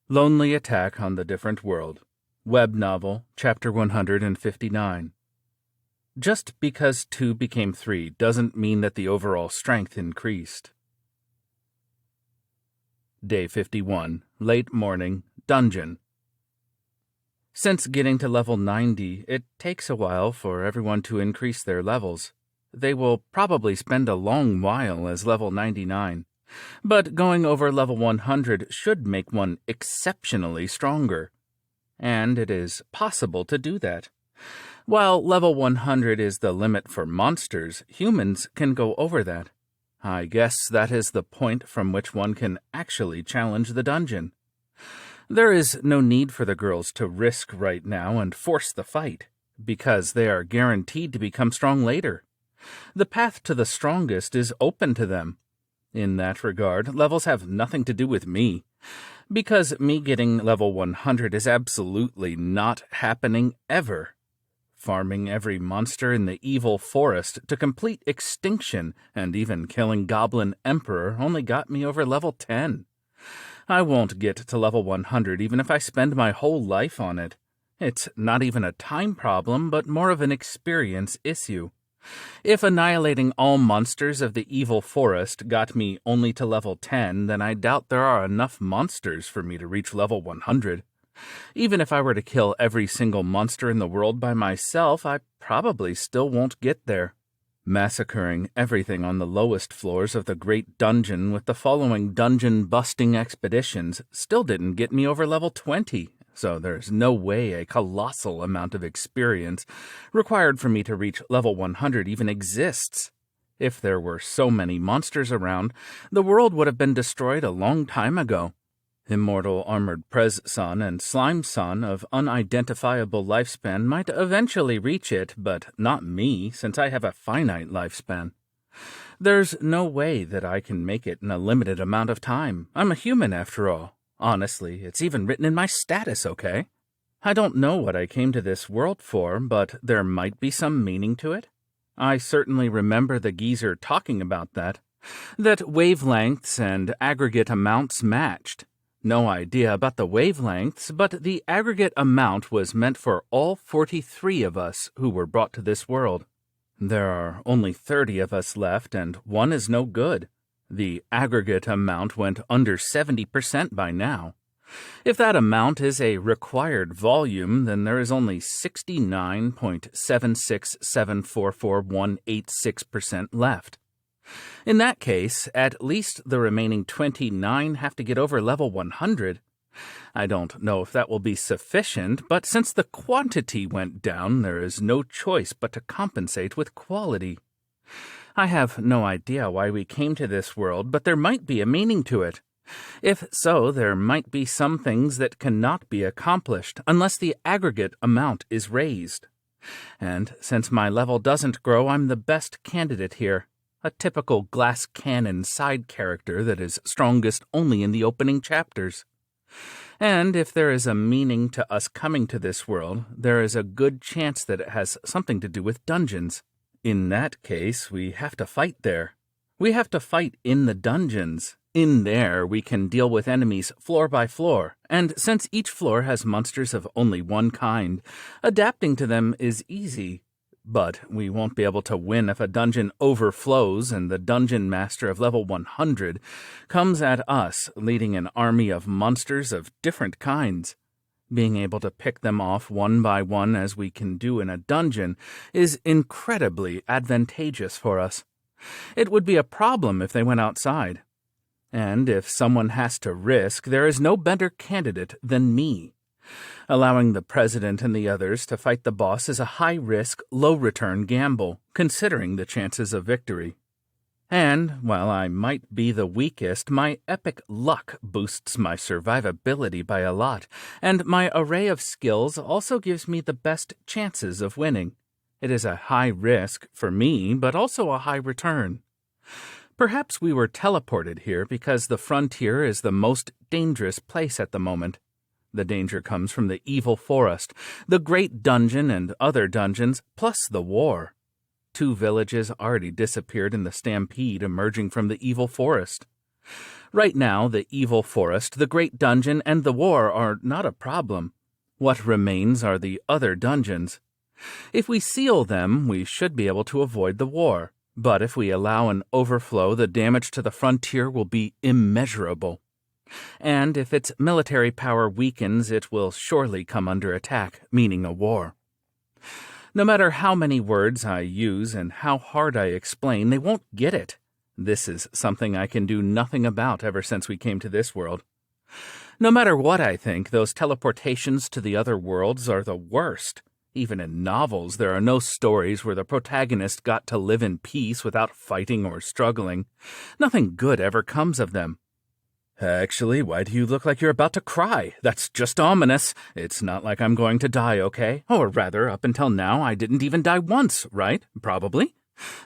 Lonely Attack on the Different World. Web Novel, Chapter 159. Just because 2 became 3 doesn't mean that the overall strength increased. Day 51, late morning, dungeon. Since getting to level 90, it takes a while for everyone to increase their levels. They will probably spend a long while as level 99. But going over level 100 should make one exceptionally stronger. And it is possible to do that. While level 100 is the limit for monsters, humans can go over that. I guess that is the point from which one can actually challenge the dungeon. There is no need for the girls to risk right now and force the fight, because they are guaranteed to become strong later. The path to the strongest is open to them. In that regard, levels have nothing to do with me, because me getting level 100 is absolutely not happening ever. Farming every monster in the evil forest to complete extinction and even killing Goblin Emperor only got me over level 10. I won't get to level 100 even if I spend my whole life on it. It's not even a time problem, but more of an experience issue. If annihilating all monsters of the evil forest got me only to level 10, then I doubt there are enough monsters for me to reach level 100. Even if I were to kill every single monster in the world by myself, I probably still won't get there. Massacring everything on the lowest floors of the Great Dungeon with the following dungeon-busting expeditions still didn't get me over level 20. So there's no way a colossal amount of experience required for me to reach level 100 even exists. If there were so many monsters around, the world would have been destroyed a long time ago. Immortal Armored Prez-san and Slime-san of unidentifiable lifespan might eventually reach it, but not me, since I have a finite lifespan. There's no way that I can make it in a limited amount of time. I'm a human after all. Honestly, it's even written in my status, okay? I don't know what I came to this world for, but there might be some meaning to it. I certainly remember the geezer talking about that wavelengths and aggregate amounts matched. No idea about the wavelengths, but the aggregate amount was meant for all 43 of us who were brought to this world. There are only 30 of us left, and one is no good. The aggregate amount went under 70% by now. If that amount is a required volume, then there is only 69.7674486% left. In that case, at least the remaining 29 have to get over level 100. I don't know if that will be sufficient, but since the quantity went down, there is no choice but to compensate with quality. I have no idea why we came to this world, but there might be a meaning to it. If so, there might be some things that cannot be accomplished unless the aggregate amount is raised. And since my level doesn't grow, I'm the best candidate here. A typical glass cannon side character that is strongest only in the opening chapters. And if there is a meaning to us coming to this world, there is a good chance that it has something to do with dungeons. In that case, we have to fight there. We have to fight in the dungeons. In there, we can deal with enemies floor by floor, and since each floor has monsters of only one kind, adapting to them is easy. But we won't be able to win if a dungeon overflows and the dungeon master of level 100 comes at us leading an army of monsters of different kinds. Being able to pick them off one by one as we can do in a dungeon is incredibly advantageous for us. It would be a problem if they went outside. And if someone has to risk, there is no better candidate than me. Allowing the president and the others to fight the boss is a high-risk, low-return gamble, considering the chances of victory. And, while I might be the weakest, my epic luck boosts my survivability by a lot, and my array of skills also gives me the best chances of winning. It is a high risk for me, but also a high return. Perhaps we were teleported here because the frontier is the most dangerous place at the moment. The danger comes from the evil forest, the great dungeon and other dungeons, plus the war. 2 villages already disappeared in the stampede emerging from the evil forest. Right now, the evil forest, the great dungeon, and the war are not a problem. What remains are the other dungeons. If we seal them, we should be able to avoid the war. But if we allow an overflow, the damage to the frontier will be immeasurable. And if its military power weakens, it will surely come under attack, meaning a war. No matter how many words I use and how hard I explain, they won't get it. This is something I can do nothing about ever since we came to this world. No matter what I think, those teleportations to the other worlds are the worst. Even in novels, there are no stories where the protagonist got to live in peace without fighting or struggling. Nothing good ever comes of them. Actually, why do you look like you're about to cry? That's just ominous. It's not like I'm going to die, okay? Or rather, up until now, I didn't even die once, right? Probably.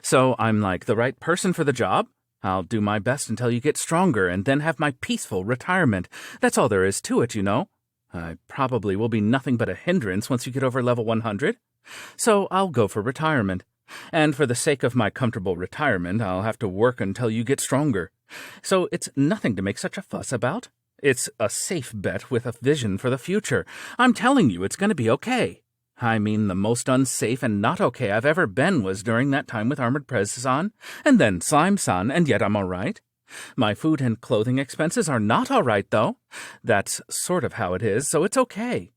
So I'm like the right person for the job? I'll do my best until you get stronger and then have my peaceful retirement. That's all there is to it, you know. I probably will be nothing but a hindrance once you get over level 100. So I'll go for retirement. And for the sake of my comfortable retirement, I'll have to work until you get stronger. So it's nothing to make such a fuss about. It's a safe bet with a vision for the future. I'm telling you, it's going to be okay. I mean, the most unsafe and not okay I've ever been was during that time with Armored Prez-san, and then Slime-san, and yet I'm all right. My food and clothing expenses are not all right, though. That's sort of how it is, so it's okay.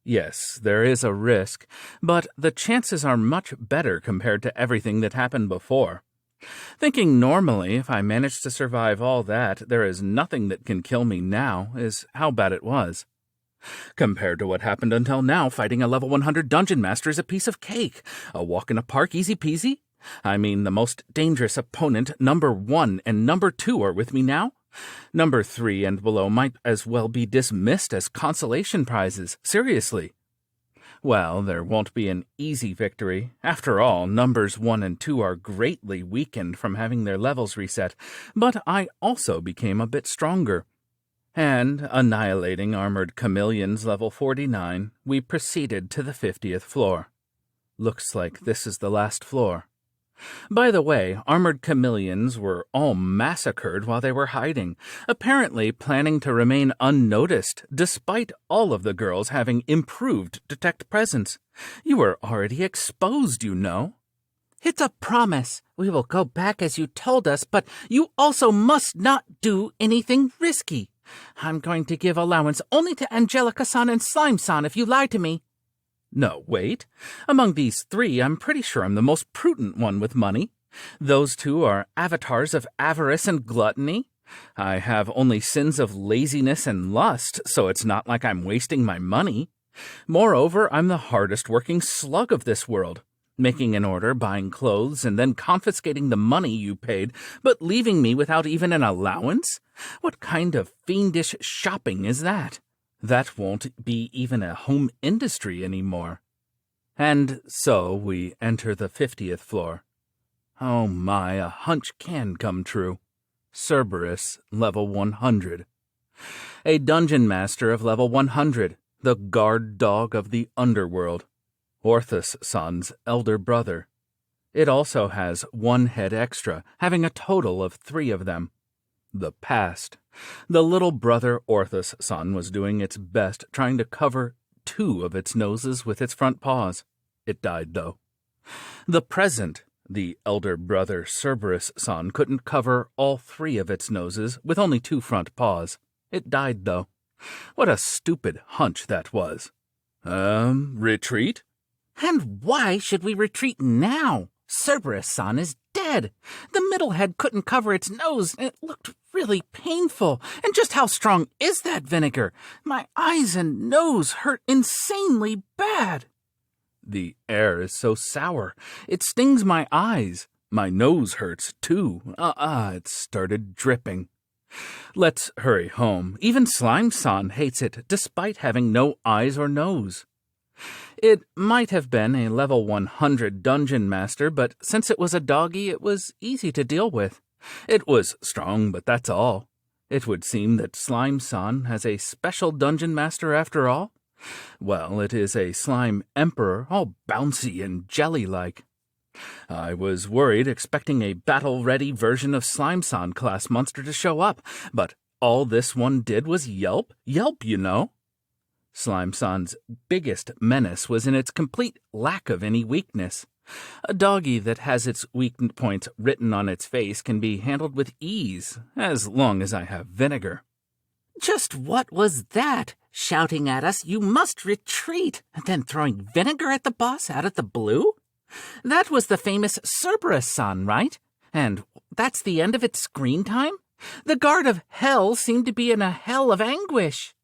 Yes, there is a risk, but the chances are much better compared to everything that happened before. Thinking normally, if I manage to survive all that, there is nothing that can kill me now, is how bad it was. Compared to what happened until now, fighting a level 100 dungeon master is a piece of cake. A walk in a park, easy peasy. I mean, the most dangerous opponent, number 1 and number 2 are with me now. Number 3 and below might as well be dismissed as consolation prizes. Seriously. Well, there won't be an easy victory. After all, numbers 1 and 2 are greatly weakened from having their levels reset, but I also became a bit stronger. And, annihilating Armored Chameleons level 49, we proceeded to the 50th floor. Looks like this is the last floor. By the way, Armored Chameleons were all massacred while they were hiding, apparently planning to remain unnoticed, despite all of the girls having improved Detect Presence. You were already exposed, you know. It's a promise. We will go back as you told us, but you also must not do anything risky. I'm going to give allowance only to Angelica-san and Slime-san if you lie to me. No, wait. Among these 3, I'm pretty sure I'm the most prudent one with money. Those 2 are avatars of avarice and gluttony. I have only sins of laziness and lust, so it's not like I'm wasting my money. Moreover, I'm the hardest working slug of this world. Making an order, buying clothes, and then confiscating the money you paid, but leaving me without even an allowance? What kind of fiendish shopping is that? That won't be even a home industry anymore. And so we enter the 50th floor. Oh my, a hunch can come true. Cerberus, level 100. A dungeon master of level 100, the guard dog of the underworld. Orthus-san's elder brother. It also has 1 head extra, having a total of 3 of them. The past. The little brother Orthus-san was doing its best trying to cover 2 of its noses with its front paws. It died, though. The present. The elder brother Cerberus-san couldn't cover all 3 of its noses with only 2 front paws. It died, though. What a stupid hunch that was. Retreat? And why should we retreat now? Cerberus-san is dead. The middle head couldn't cover its nose, and it looked really painful. And just how strong is that vinegar? My eyes and nose hurt insanely bad. The air is so sour. It stings my eyes. My nose hurts, too. It started dripping. Let's hurry home. Even Slime-san hates it, despite having no eyes or nose. It might have been a level 100 dungeon master, but since it was a doggy, it was easy to deal with. It was strong, but that's all. It would seem that Slime-san has a special dungeon master after all. Well, it is a slime emperor, all bouncy and jelly-like. I was worried, expecting a battle-ready version of Slime-san class monster to show up, but all this one did was yelp. Yelp, you know. Slime-san's biggest menace was in its complete lack of any weakness. A doggy that has its weak points written on its face can be handled with ease, as long as I have vinegar. Just what was that? Shouting at us, "You must retreat," and then throwing vinegar at the boss out of the blue? That was the famous Cerberus-san, right? And that's the end of its screen time? The guard of hell seemed to be in a hell of anguish.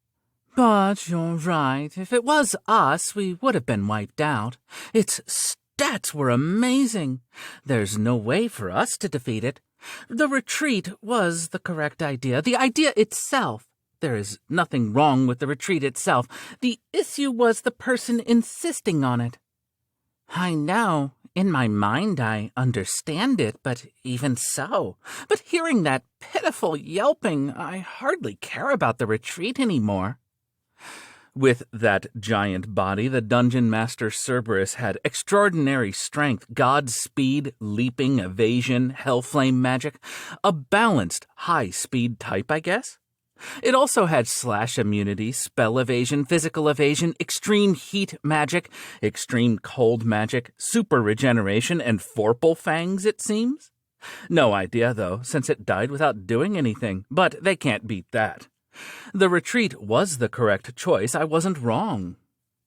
But you're right. If it was us, we would have been wiped out. Its stats were amazing. There's no way for us to defeat it. The retreat was the correct idea. The idea itself. There is nothing wrong with the retreat itself. The issue was the person insisting on it. I know. In my mind, I understand it, but even so. But hearing that pitiful yelping, I hardly care about the retreat anymore. With that giant body, the Dungeon Master Cerberus had extraordinary strength, god speed, leaping, evasion, hellflame magic, a balanced, high-speed type, I guess. It also had slash immunity, spell evasion, physical evasion, extreme heat magic, extreme cold magic, super regeneration, and Vorpal fangs, it seems. No idea, though, since it died without doing anything, but they can't beat that. The retreat was the correct choice. I wasn't wrong.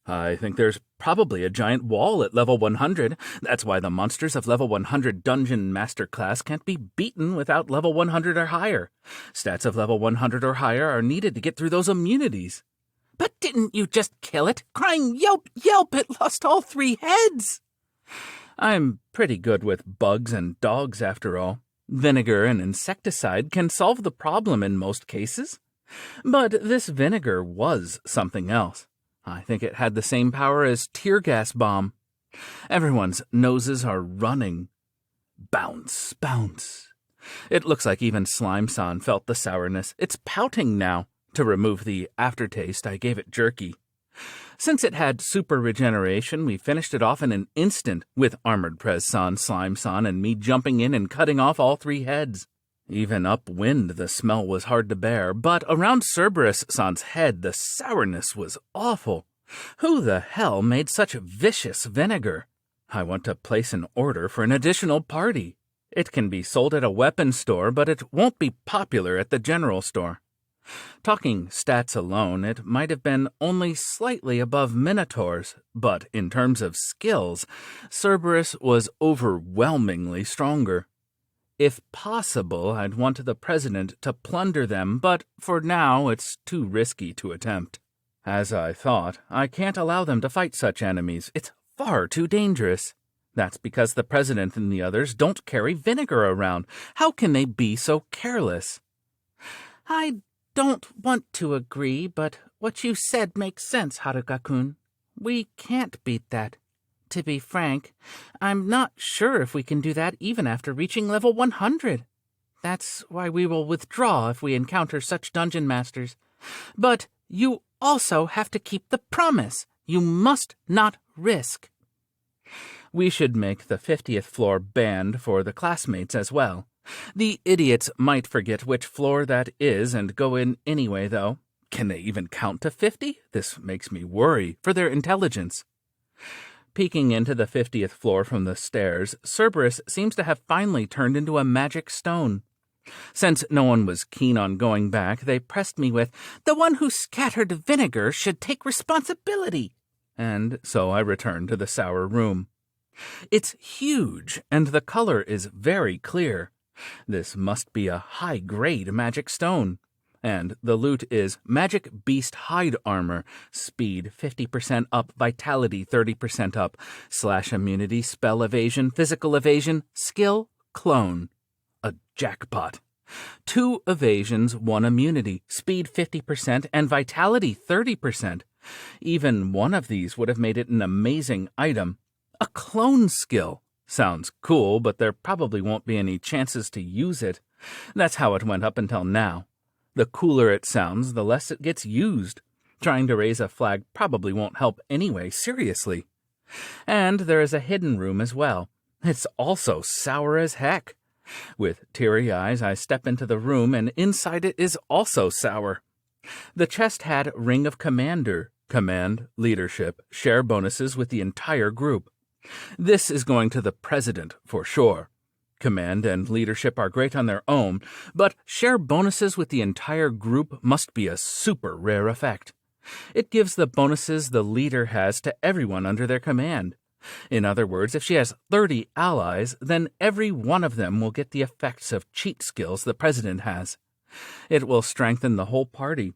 I think there's probably a giant wall at level 100. That's why the monsters of level 100 Dungeon Master class can't be beaten without level 100 or higher. Stats of level 100 or higher are needed to get through those immunities. But didn't you just kill it? Crying, "Yelp, yelp, it lost all 3 heads!" I'm pretty good with bugs and dogs, after all. Vinegar and insecticide can solve the problem in most cases. But this vinegar was something else. I think it had the same power as tear gas bomb. Everyone's noses are running. Bounce, bounce. It looks like even Slime-san felt the sourness. It's pouting now. To remove the aftertaste, I gave it jerky. Since it had super regeneration, we finished it off in an instant, with Armored Prez-san, Slime-san, and me jumping in and cutting off all 3 heads. Even upwind, the smell was hard to bear, but around Cerberus-san's head, the sourness was awful. Who the hell made such vicious vinegar? I want to place an order for an additional party. It can be sold at a weapons store, but it won't be popular at the general store. Talking stats alone, it might have been only slightly above Minotaur's, but in terms of skills, Cerberus was overwhelmingly stronger. If possible, I'd want the president to plunder them, but for now it's too risky to attempt. As I thought, I can't allow them to fight such enemies. It's far too dangerous. That's because the president and the others don't carry vinegar around. How can they be so careless? I don't want to agree, but what you said makes sense, Haruka-kun. We can't beat that. To be frank, I'm not sure if we can do that even after reaching level 100. That's why we will withdraw if we encounter such dungeon masters. But you also have to keep the promise. You must not risk. We should make the 50th floor banned for the classmates as well. The idiots might forget which floor that is and go in anyway, though. Can they even count to 50? This makes me worry for their intelligence. Peeking into the 50th floor from the stairs, Cerberus seems to have finally turned into a magic stone. Since no one was keen on going back, they pressed me with, "The one who scattered vinegar should take responsibility." And so I returned to the sour room. It's huge, and the color is very clear. This must be a high-grade magic stone. And the loot is Magic Beast Hide Armor, Speed 50% up, Vitality 30% up, slash immunity, spell evasion, physical evasion, skill, clone. A jackpot. 2 evasions, 1 immunity, speed 50% and vitality 30%. Even one of these would have made it an amazing item. A clone skill. Sounds cool, but there probably won't be any chances to use it. That's how it went up until now. The cooler it sounds, the less it gets used. Trying to raise a flag probably won't help anyway, seriously. And there is a hidden room as well. It's also sour as heck. With teary eyes, I step into the room, and inside it is also sour. The chest had Ring of Commander, command, leadership, share bonuses with the entire group. This is going to the president for sure. Command and leadership are great on their own, but share bonuses with the entire group must be a super rare effect. It gives the bonuses the leader has to everyone under their command. In other words, if she has 30 allies, then every one of them will get the effects of cheat skills the president has. It will strengthen the whole party.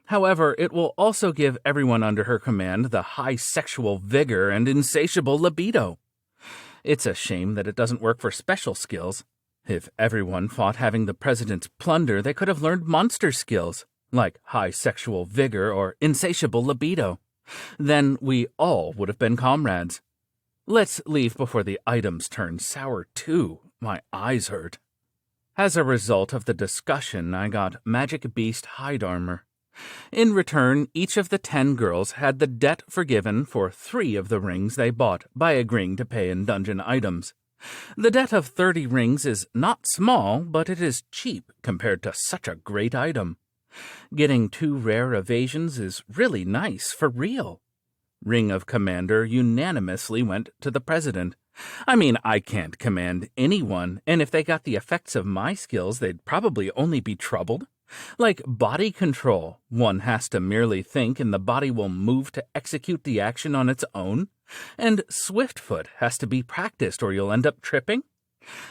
However, it will also give everyone under her command the high sexual vigor and insatiable libido. It's a shame that it doesn't work for special skills. If everyone fought having the president's plunder, they could have learned monster skills, like high sexual vigor or insatiable libido. Then we all would have been comrades. Let's leave before the items turn sour too. My eyes hurt. As a result of the discussion, I got Magic Beast hide armor. In return, each of the 10 girls had the debt forgiven for 3 of the rings they bought by agreeing to pay in dungeon items. The debt of 30 rings is not small, but it is cheap compared to such a great item. Getting 2 rare evasions is really nice for real. Ring of Commander unanimously went to the president. I mean, I can't command anyone, and if they got the effects of my skills, they'd probably only be troubled. Like body control, one has to merely think and the body will move to execute the action on its own. And Swiftfoot has to be practiced or you'll end up tripping.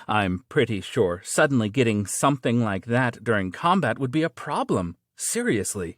I'm pretty sure suddenly getting something like that during combat would be a problem. Seriously.